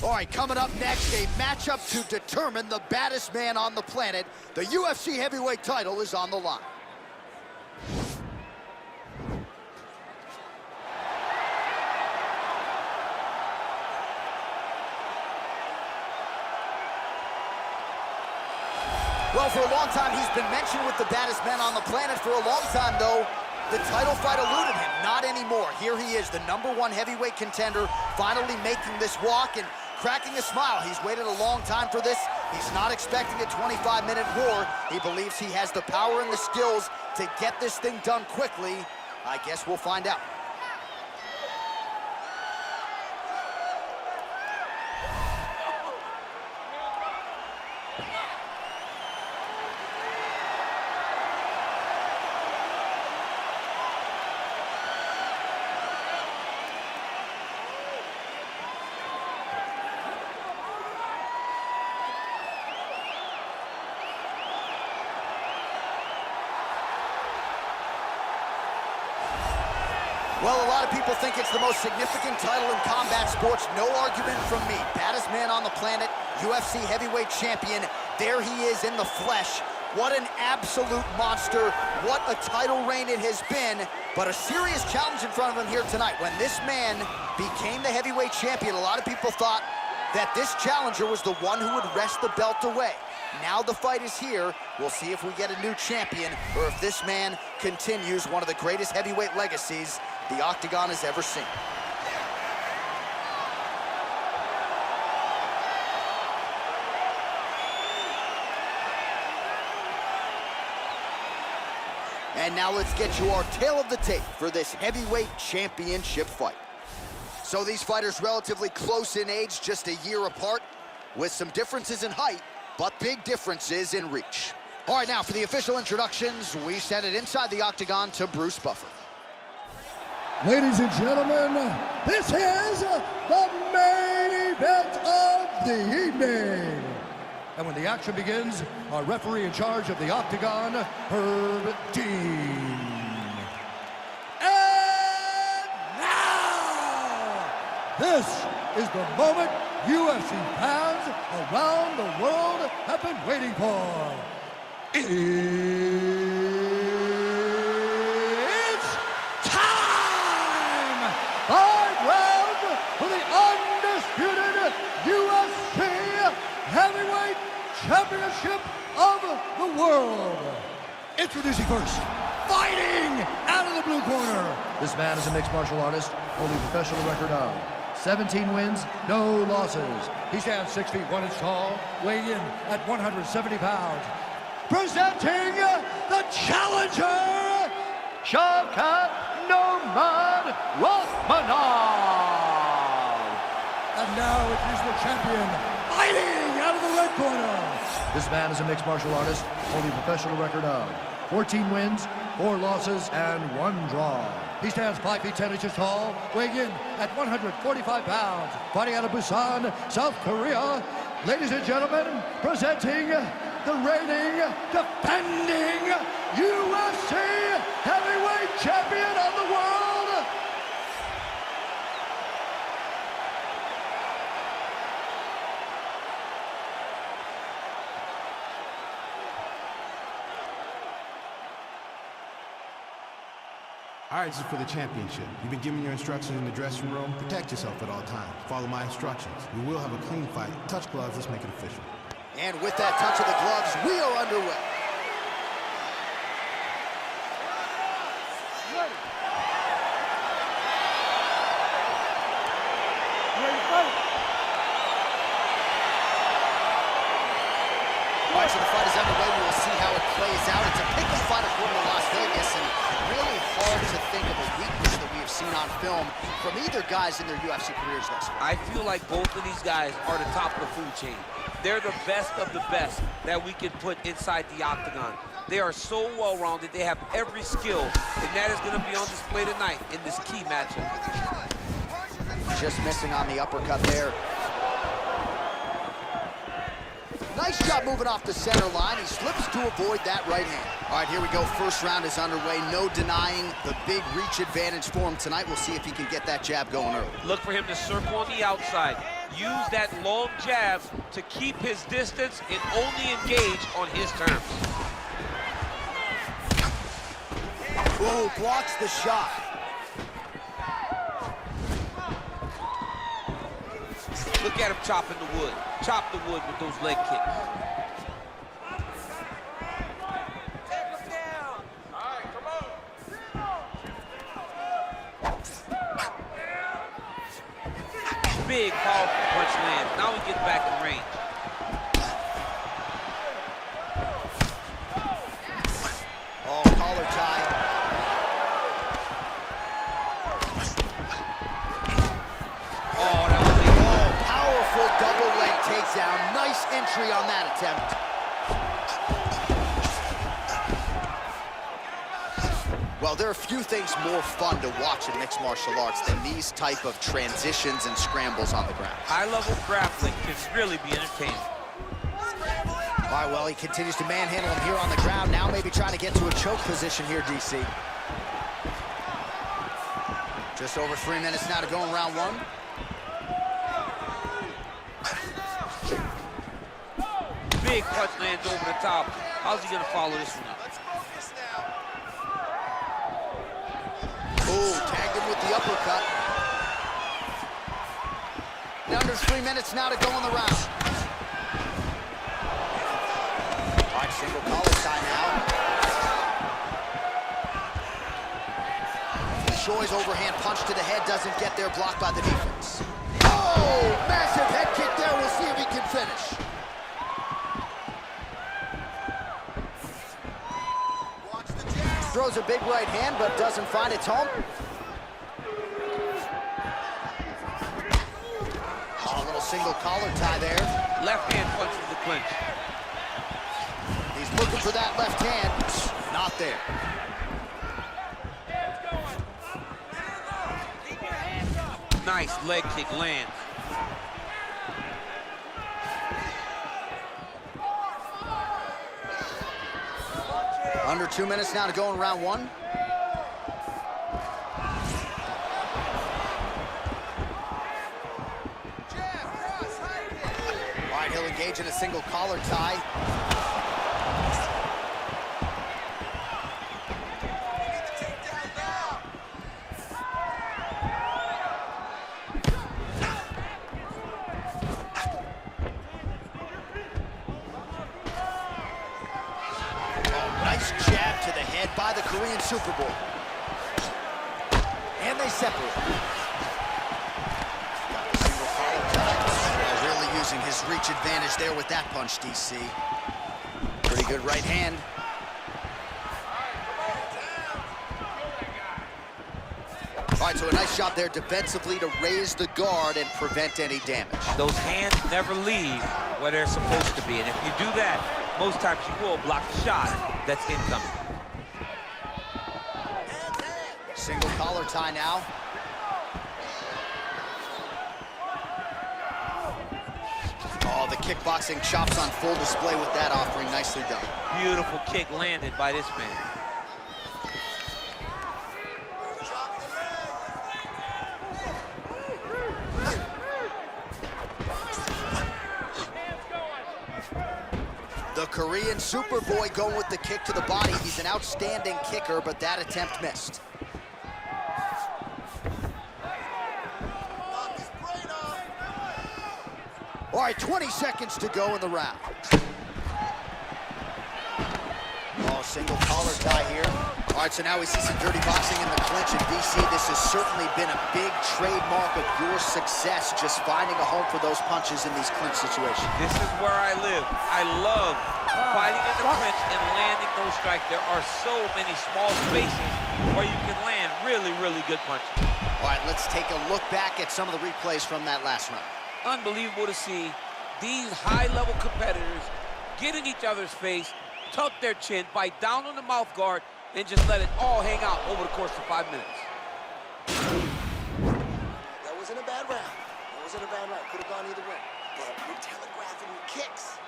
All right, coming up next, a matchup to determine the baddest man on the planet. The UFC heavyweight title is on the line. Well, for a long time, he's been mentioned with the baddest men on the planet. For a long time, though, the title fight eluded him. Not anymore. Here he is, the #1 heavyweight contender, finally making this walk and cracking a smile. He's waited a long time for this. He's not expecting a 25-minute war. He believes he has the power and the skills to get this thing done quickly. I guess we'll find out. Well, a lot of people think it's the most significant title in combat sports. No argument from me. Baddest man on the planet, UFC heavyweight champion. There he is in the flesh. What an absolute monster. What a title reign it has been. But a serious challenge in front of him here tonight. When this man became the heavyweight champion, a lot of people thought that this challenger was the one who would wrest the belt away. Now the fight is here. We'll see if we get a new champion or if this man continues one of the greatest heavyweight legacies the Octagon has ever seen. And now let's get you our tale of the tape for this heavyweight championship fight. So these fighters relatively close in age, just a year apart, with some differences in height, but big differences in reach. All right, now for the official introductions, we send it inside the Octagon to Bruce Buffer. Ladies and gentlemen, this is the main event of the evening. And when the action begins, our referee in charge of the Octagon, Herb Dean. And now, this is the moment UFC fans around the world have been waiting for. It's time! 5 rounds for the undisputed UFC Heavyweight Championship of the world. Introducing first, fighting out of the blue corner. This man is a mixed martial artist, holding a professional record of 17 wins, no losses. He stands 6 feet 1 inch tall, weighing in at 170 pounds. Presenting the challenger, Shavkat Nurmagomedov. And now it is the champion, fighting out of the red corner. This man is a mixed martial artist, holding a professional record of 14 wins, 4 losses, and 1 draw. He stands 5 feet 10 inches tall, weighing in at 145 pounds, fighting out of Busan, South Korea. Ladies and gentlemen, presenting the reigning, defending UFC heavyweight champion of the world. All right, this is for the championship. You've been given your instructions in the dressing room. Protect yourself at all times. Follow my instructions. We will have a clean fight. Touch gloves, let's make it official. And with that touch of the gloves, we are underway. All right, so the fight is underway. We will see how it plays out. It's a pick'em fight according to Las Vegas, and really hard to think of a weakness that we have seen on film from either guys in their UFC careers thus far. I feel like both of these guys are the top of the food chain. They're the best of the best that we can put inside the Octagon. They are so well-rounded. They have every skill, and that is going to be on display tonight in this key matchup. Just missing on the uppercut there. Nice job moving off the center line. He slips to avoid that right hand. All right, here we go. First round is underway. No denying the big reach advantage for him tonight. We'll see if he can get that jab going early. Look for him to circle on the outside. use that long jab to keep his distance and only engage on his terms. Ooh, blocks the shot. Look at him chopping the wood. Chop the wood with those leg kicks. Big, powerful punch lands. Now he gets back in range. Oh, collar tie. Oh, that was a Powerful double leg takedown. Nice entry on that attempt. Well, there are few things more fun to watch in mixed martial arts than these type of transitions and scrambles on the ground. high-level grappling can really be entertaining. All right, well, he continues to manhandle him here on the ground. Now maybe trying to get to a choke position here, DC. Just over 3 minutes now to go in round one. Big punch lands over the top. How's he gonna follow this one up? Ooh, tagged him with the uppercut. Under 3 minutes now to go in the round. All right, single collar tie now. Shoi's overhand punch to the head doesn't get there, blocked by the defense. Oh, massive head kick there. We'll see if he can finish. Throws a big right hand, but doesn't find its home. Oh, a little single collar tie there. Left hand punch from the clinch. He's looking for that left hand. Not there. Nice leg kick lands. Under 2 minutes now to go in round one. All right, he'll engage in a single collar tie. Nice jab to the head by the Korean Superboy. And they separate. Got the single collar tie. Really using his reach advantage there with that punch, DC. Pretty good right hand. All right, so a nice shot there defensively to raise the guard and prevent any damage. Those hands never leave where they're supposed to be, and if you do that, most times you will block the shot that's incoming. Single collar tie now. Oh, the kickboxing chops on full display with that offering. Nicely done. Beautiful kick landed by this man. The Korean Superboy going with the kick to the body. He's an outstanding kicker, but that attempt missed. All right, 20 seconds to go in the round. Oh, single collar tie here. All right, so now we see some dirty boxing in the clinch. And DC, this has certainly been a big trademark of your success, just finding a home for those punches in these clinch situations. This is where I live. I love fighting in the clinch and landing those strikes. There are so many small spaces where you can land really, really good punches. All right, let's take a look back at some of the replays from that last round. Unbelievable to see these high-level competitors get in each other's face, tuck their chin, bite down on the mouth guard, and just let it all hang out over the course of 5 minutes. That wasn't a bad round. That wasn't a bad round. Could have gone either way. But you're telegraphing your kicks,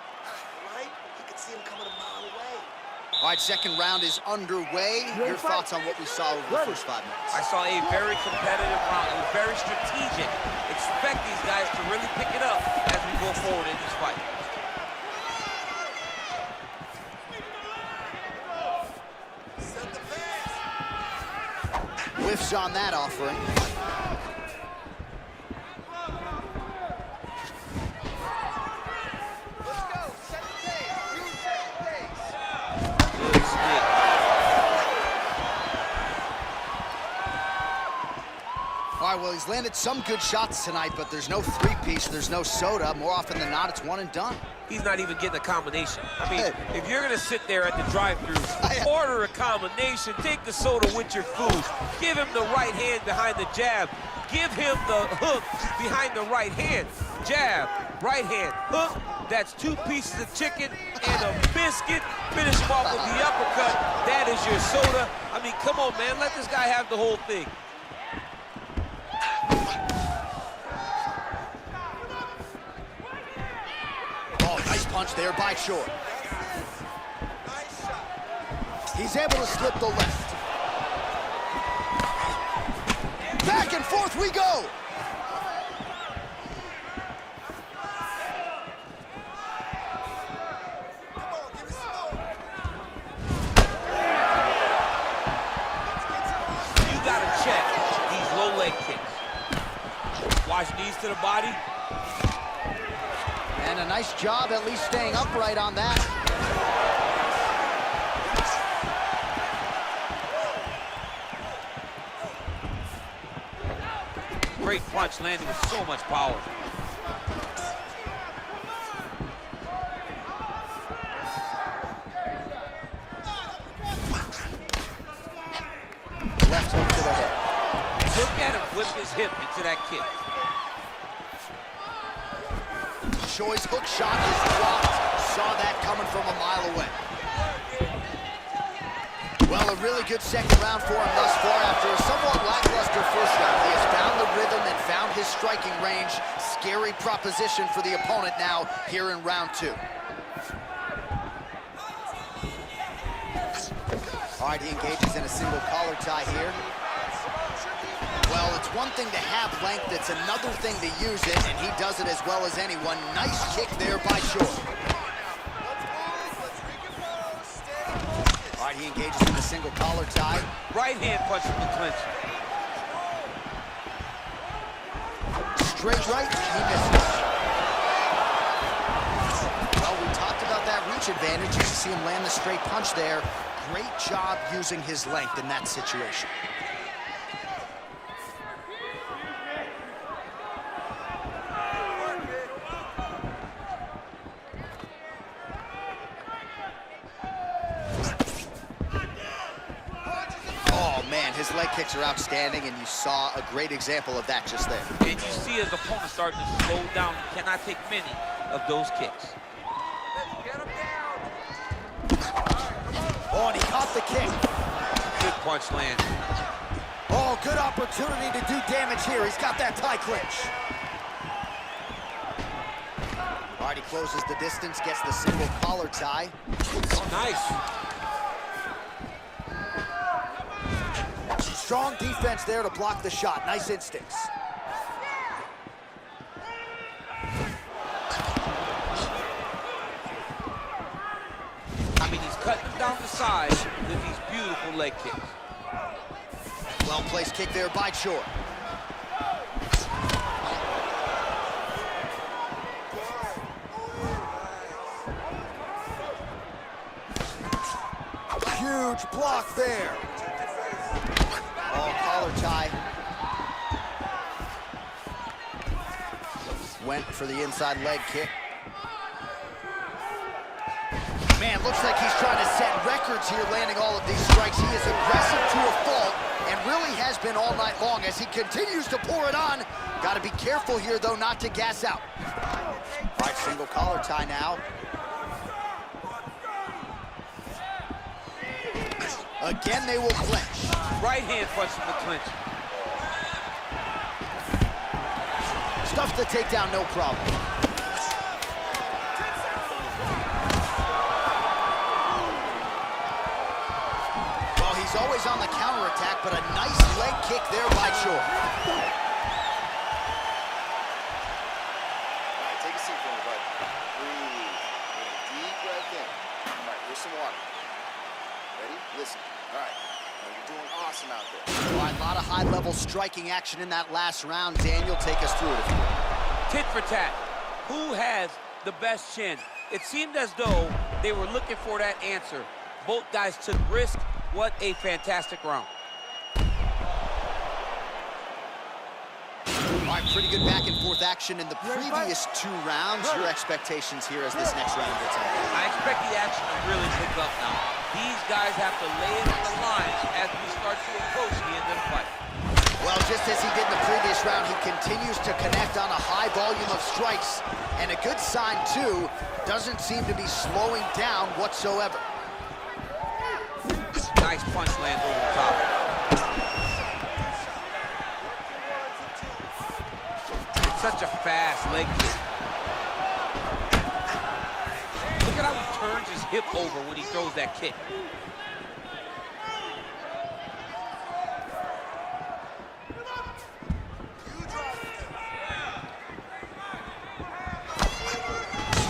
right? You could see him coming a mile away. All right, second round is underway. Your thoughts on what we saw over the first 5 minutes? I saw a very competitive round. It was very strategic. Expect these guys to really pick it up as we go forward in this fight. Whiffs on that offering. All right, well, he's landed some good shots tonight, but there's no three-piece, there's no soda. More often than not, it's one and done. He's not even getting a combination. I mean, if you're gonna sit there at the drive-thru, order a combination, take the soda with your food, give him the right hand behind the jab, give him the hook behind the right hand. Jab, right hand, hook, that's 2 pieces of chicken and a biscuit. Finish him off with the uppercut. That is your soda. I mean, come on, man, let this guy have the whole thing. Punch there by Short. He's able to slip the left. Back and forth we go. You gotta check these low leg kicks. Watch knees to the body. And a nice job at least staying upright on that. Great punch landed with so much power. Left hook to the head. Look at him whip his hip into that kick. Choi's hook shot is dropped. Saw that coming from a mile away. Well, a really good second round for him thus far. After a somewhat lackluster first round, he has found the rhythm and found his striking range. Scary proposition for the opponent now here in round 2. All right, he engages in a single collar tie here. Well, it's one thing to have length, it's another thing to use it, and he does it as well as anyone. Nice kick there by Short. All right, he engages in a single collar tie. Right hand punch from the clinch. Straight right, he misses. Well, we talked about that reach advantage. You see him land the straight punch there. Great job using his length in that situation. His leg kicks are outstanding, and you saw a great example of that just there. And you see his opponent starting to slow down. He cannot take many of those kicks. Get him down. Oh, and he caught the kick. Good punch land. Oh, good opportunity to do damage here. He's got that tie clinch. All right, he closes the distance, gets the single collar tie. Oh, nice. Strong defense there to block the shot. Nice instincts. I mean, he's cutting them down the side with these beautiful leg kicks. Well-placed kick there by Short. Huge block there. Oh, collar tie. Went for the inside leg kick. Man, looks like he's trying to set records here, landing all of these strikes. He is aggressive to a fault, and really has been all night long as he continues to pour it on. Got to be careful here, though, not to gas out. All right, single collar tie now. Again, they will clinch. Right hand punch from the clinch. Stuffs the takedown, no problem. counterattack, but a nice leg kick there by Choi. All right, take a seat for me, bud. Breathe. Deep breath in. All right, here's some water. Ready? Listen. All right. Now you're doing awesome out there. All right, a lot of high-level striking action in that last round. Daniel, take us through it if you will. Tit for tat. Who has the best chin? It seemed as though they were looking for that answer. Both guys took risk. What a fantastic round. All right, pretty good back-and-forth action in the previous 2 rounds. Your expectations here as this next round gets on. I expect the action to really pick up now. These guys have to lay it on the line as we start to approach the end of the fight. Well, just as he did in the previous round, he continues to connect on a high volume of strikes. And a good sign, too, doesn't seem to be slowing down whatsoever. Nice punch lands over the top. It's such a fast leg kick. Look at how he turns his hip over when he throws that kick.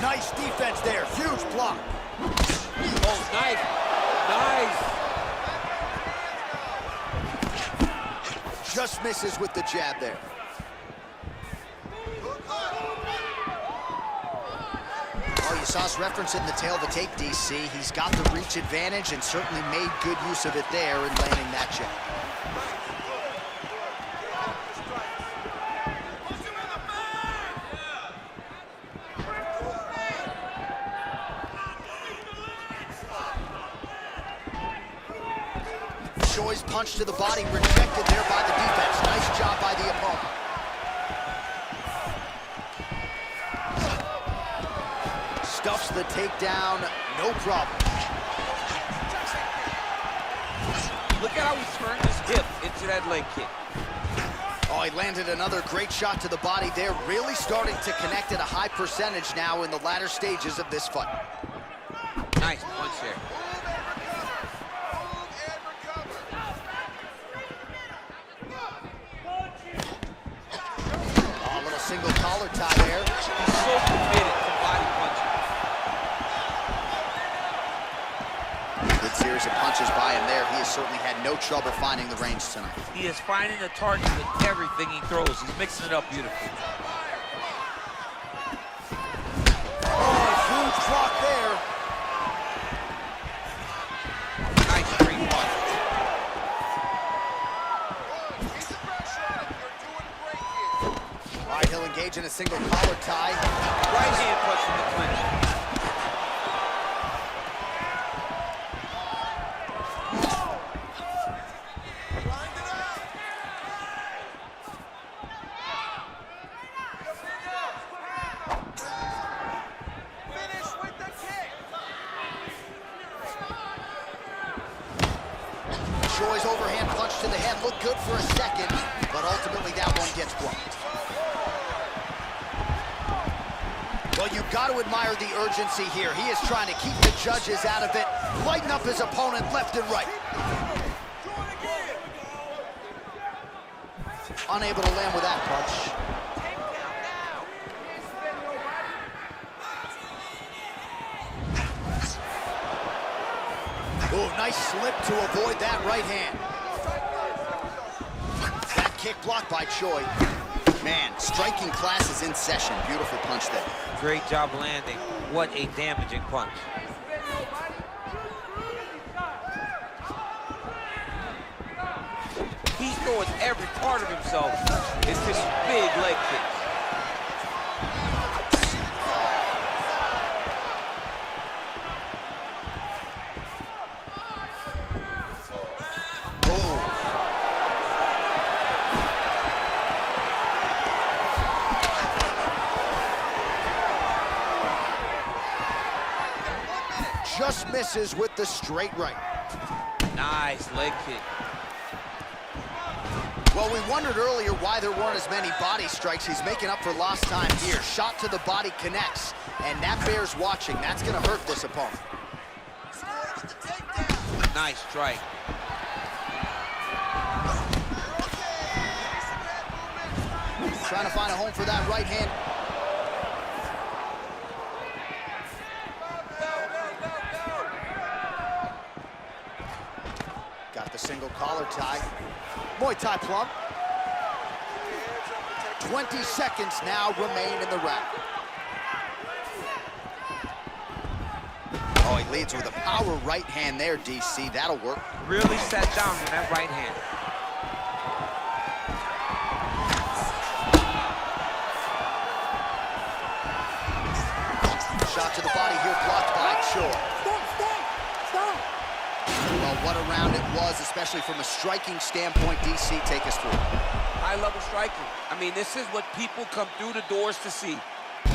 Nice defense there, huge block. Oh, nice, nice. Just misses with the jab there. Oh, you saw us referencing the tail of the tape, DC. He's got the reach advantage and certainly made good use of it there in landing that jab. Choi's punch to the body rejected there by the defense. Nice job by the opponent. Stuffs the takedown, no problem. Look at how he turned his hip into that leg kick. Oh, he landed another great shot to the body there. Really starting to connect at a high percentage now in the latter stages of this fight. Nice punch there. Single collar tie there. He's so committed to body punching. Good series of punches by him there. He has certainly had no trouble finding the range tonight. He is finding the target with everything he throws. He's mixing it up beautifully. Oh, huge block there. Nice straight punch. All right, he'll engage in a single collar tie. Right hand punch from the clinch. Choi's overhand punch to the head looked good for a second, but ultimately that one gets blocked. Well, you've got to admire the urgency here. He is trying to keep the judges out of it, lighten up his opponent left and right. Unable to land with that punch. Oh, nice slip to avoid that right hand. That kick blocked by Choi. Man, striking class is in session. Beautiful punch there. Great job landing. What a damaging punch. He's throwing every part of himself into these big leg kicks. Just misses with the straight right. Nice leg kick. Well, we wondered earlier why there weren't as many body strikes. He's making up for lost time here. Shot to the body connects, and that bears watching. That's going to hurt this opponent. Nice strike. trying to find a home for that right hand. Got the single collar tie. Muay Thai plum. 20 seconds now remain in the round. Oh, he leads with a power right hand there, DC. That'll work. Really sat down with that right hand. Shot to the body here, blocked by Choi. Stop! Well, what a round it was, especially from a striking standpoint. DC, take us through. High-level striking. I mean, this is what people come through the doors to see.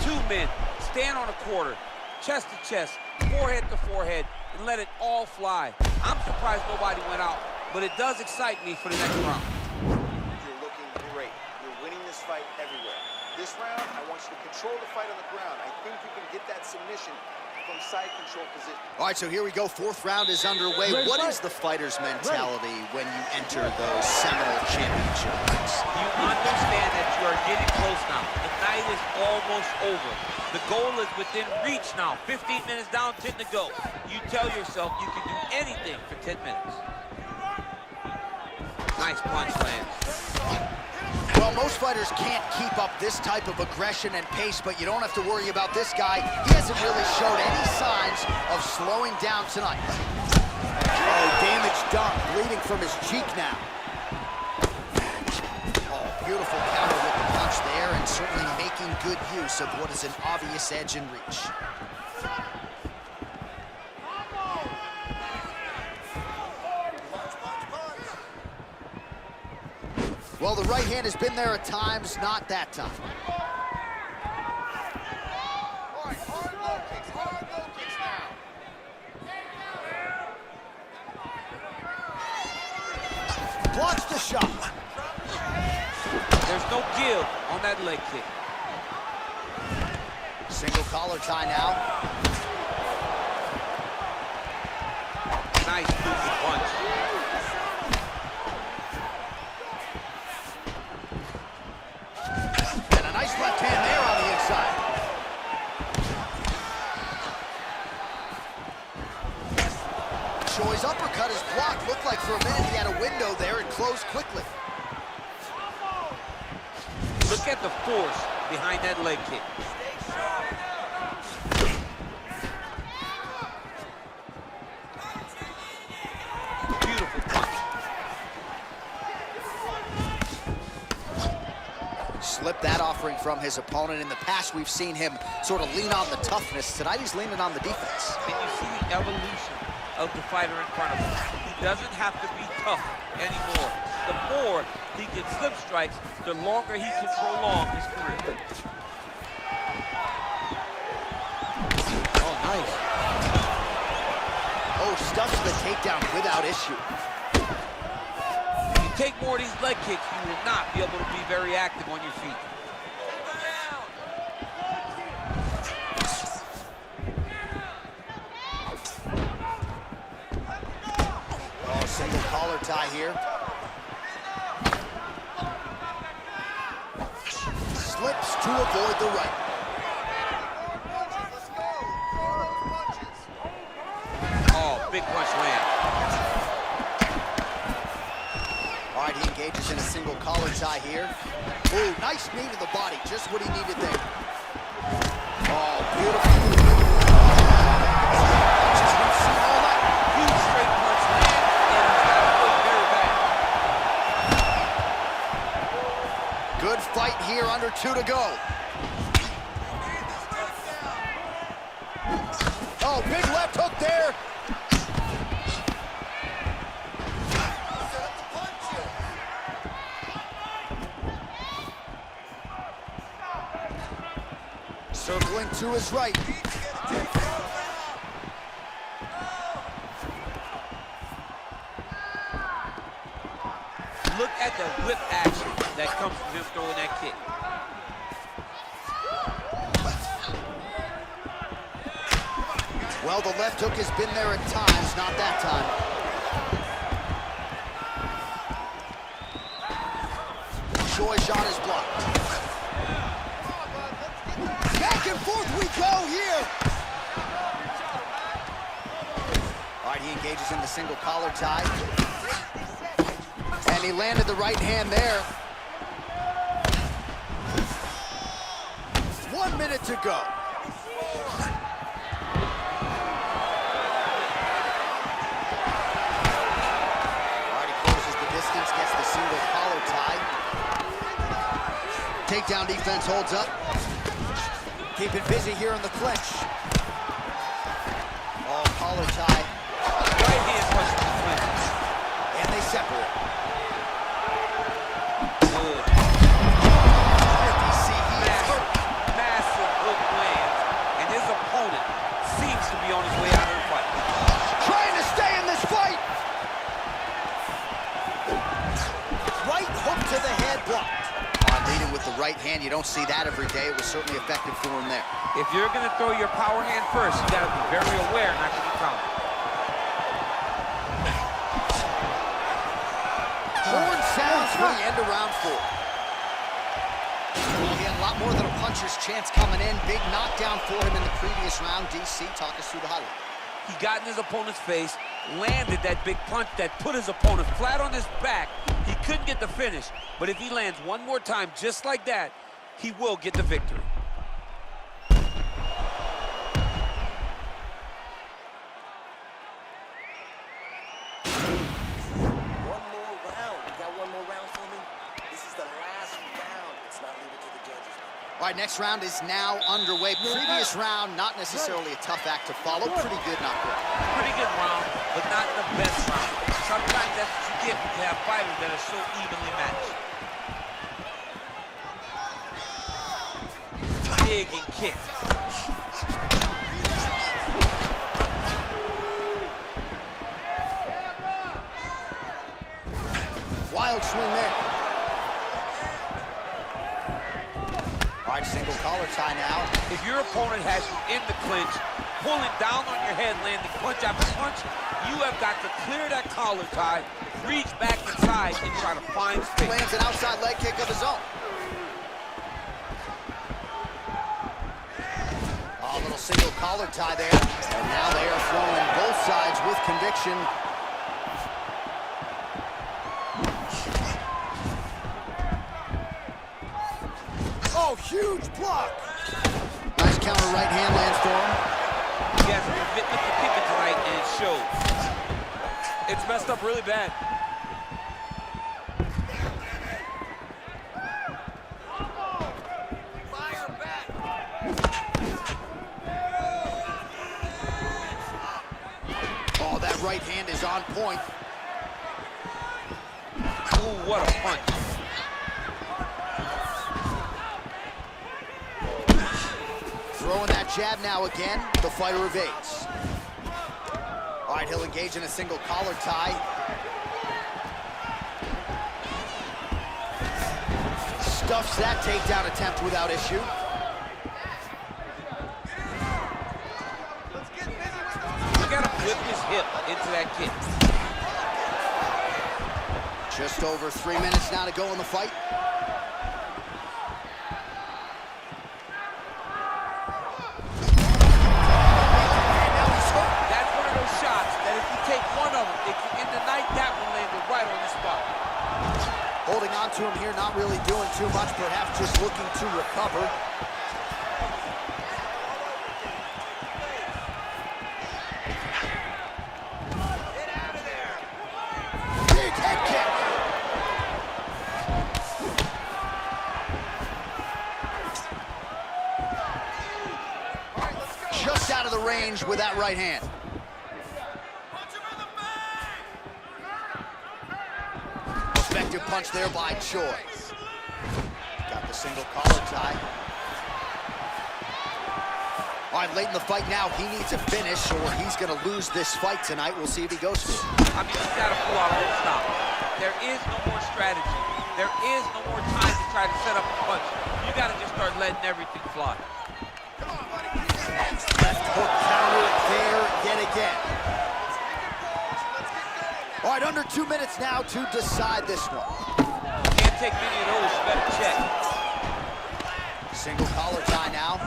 Two men stand on a quarter, chest to chest, forehead to forehead, and let it all fly. I'm surprised nobody went out, but it does excite me for the next round. You're looking great. You're winning this fight everywhere. This round, I want you to control the fight on the ground. I think you can get that submission from side control position. All right, so here we go. Fourth round is underway. What is the fighter's mentality when you enter those seminal championship fights? You understand that you are getting close now. The night is almost over. The goal is within reach now. 15 minutes down, 10 to go. You tell yourself you can do anything for 10 minutes. Nice punch lands. Well, most fighters can't keep up this type of aggression and pace, but you don't have to worry about this guy. He hasn't really showed any signs of slowing down tonight. Oh, damage done, bleeding from his cheek now. Oh, beautiful counter with the punch there, and certainly making good use of what is an obvious edge and reach. Well, the right hand has been there at times, not that time. All right, hard low kicks now. Blocks the shot. There's no give on that leg kick. Single collar tie now. Nice moving punch. And a nice left hand there on the inside. Choi's uppercut is blocked. Looked like for a minute he had a window there and closed quickly. Look at the force behind that leg kick. Beautiful punch. Slipped that offering from his opponent. In the past, we've seen him sort of lean on the toughness. Tonight, he's leaning on the defense. And you see the evolution of the fighter in front of him. He doesn't have to be tough anymore. The more he can slip strikes, the longer he can prolong his career. Oh, nice. Oh, stuffs the takedown without issue. If you take more of these leg kicks, you will not be able to be very active on your feet. Oh, single collar tie here. Slips to avoid the right. Oh, big punch land. All right, he engages in a single collar tie here. Ooh, nice knee to the body, just what he needed there. Oh, beautiful. Just we've seen all that. Huge straight punch land, and he's got to look very bad. Good fight here, under 2 to go. Oh, big left hook there. Circling to his right. Look at the whip action that comes from him throwing that kick. Well, the left hook has been there at times, not that time. Choi shot is blocked. and forth we go here. All right, he engages in the single collar tie. And he landed the right hand there. 1 minute to go. Gets the single collar tie. Takedown defense holds up. Keep it busy here in the clinch. Oh, collar tie. Right hand punch in the clinch. And they separate. Good. See, he is hurt. Massive hook lands, and his opponent seems to be on his way out of the fight. Trying to stay in this fight. Right hook to the head blocked. Leading with the right hand, you don't see that every day. It was certainly effective for him there. If you're going to throw your power hand first, you got to be very aware not to be countered. Horn sounds for the end of round 4. Well, he had a lot more than a puncher's chance coming in. Big knockdown for him in the previous round. DC, talk us through the highlight. He got in his opponent's face, landed that big punch that put his opponent flat on his back. He couldn't get the finish, but if he lands one more time just like that, he will get the victory. One more round. You got one more round for me? This is the last round. It's not leaving to the judges. All right, next round is now underway. Previous round, not necessarily a tough act to follow. Pretty good, not good. Pretty good round, but not the best round. Sometimes that's what you get when you have fighters that are so evenly matched. Big and kick. Wild swing there. All right, single collar tie now. If your opponent has you in the clinch, pulling down on your head, landing punch after punch, you have got to clear that collar tie, reach back inside, and try to find space. Lands an outside leg kick of his own. Oh, a little single collar tie there. And now they are throwing both sides with conviction. Oh, huge block. Nice counter right hand lands for him. He has a commitment to kick it tonight, and it shows. It's messed up really bad. Fire back. Oh, that right hand is on point. Ooh, what a punch. Throwing that jab now again. The fighter evades. All right, he'll engage in a single collar tie. Stuffs that takedown attempt without issue. You gotta flip his hip into that kick. Just over 3 minutes now to go in the fight. Holding on to him here, not really doing too much, perhaps just looking to recover. Get out of there. Big head kick. Just out of the range with that right hand. Effective punch there by choice. Got the single collar tie. All right, late in the fight now, he needs a finish or he's going to lose this fight tonight. We'll see if he goes for it. I mean, he's got to pull out a whole stop. There is no more strategy. There is no more time to try to set up a punch. You got to just start letting everything fly. Left hook counter there yet again. All right, under 2 minutes now to decide this one. Can't take many of those, you better check. Single collar tie now.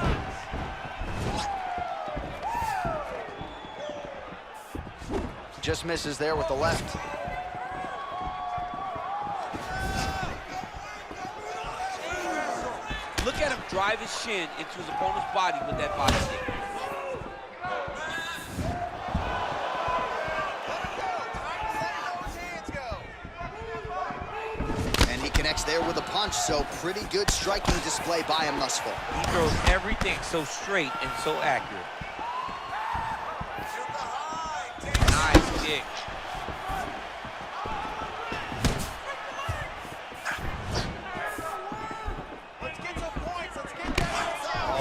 Just misses there with the left. Look at him drive his shin into his opponent's body with that body kick. And he connects there with a punch, so pretty good striking display by him thus far. He throws everything so straight and so accurate. Nice kick.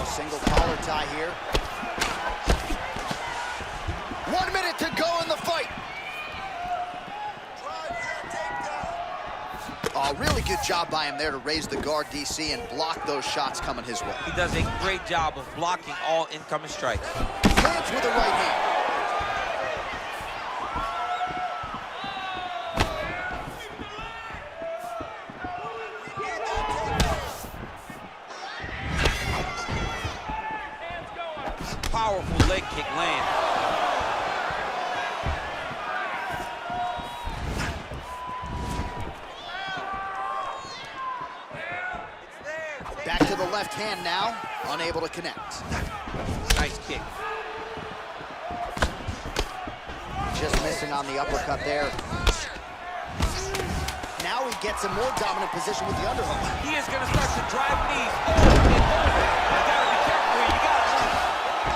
Single collar tie here. 1 minute to go in the fight. Oh, really good job by him there to raise the guard, DC, and block those shots coming his way. He does a great job of blocking all incoming strikes. Lands with the right hand. Powerful leg kick land. Back to the left hand now, unable to connect. Nice kick. Just missing on the uppercut there. Now he gets a more dominant position with the underhook. He is going to start to drive knees over and over. You got to be careful here. You got to move.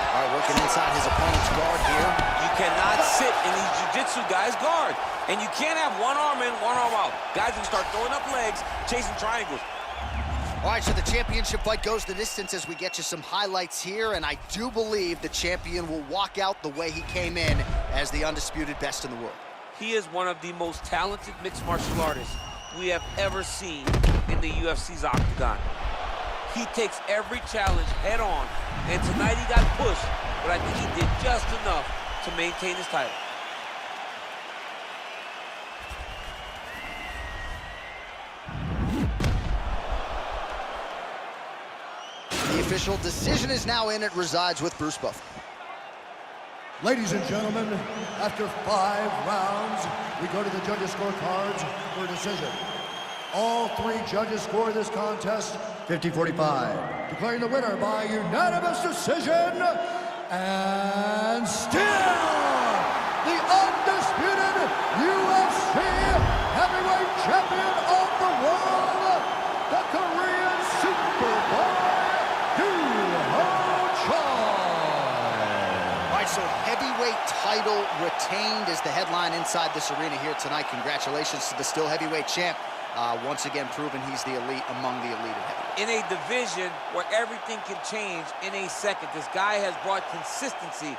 All right, working inside his opponent's guard here. You cannot sit in these jiu-jitsu guys' guard. And you can't have one arm in, one arm out. Guys can start throwing up legs, chasing triangles. All right, so the championship fight goes the distance as we get you some highlights here, and I do believe the champion will walk out the way he came in as the undisputed best in the world. He is one of the most talented mixed martial artists we have ever seen in the UFC's octagon. He takes every challenge head on, and tonight he got pushed, but I think he did just enough to maintain his title. The official decision is now in. It resides with Bruce Buffer. Ladies and gentlemen, after 5 rounds, we go to the judges' scorecards for a decision. All 3 judges score this contest 50-45, declaring the winner by unanimous decision, and still the undisputed UFC heavyweight champion of the world, the Korean Superboy, So heavyweight title retained is the headline inside this arena here tonight. Congratulations to the still heavyweight champ. Once again proving he's the elite among the elite of heavyweight. In a division where everything can change in a second, this guy has brought consistency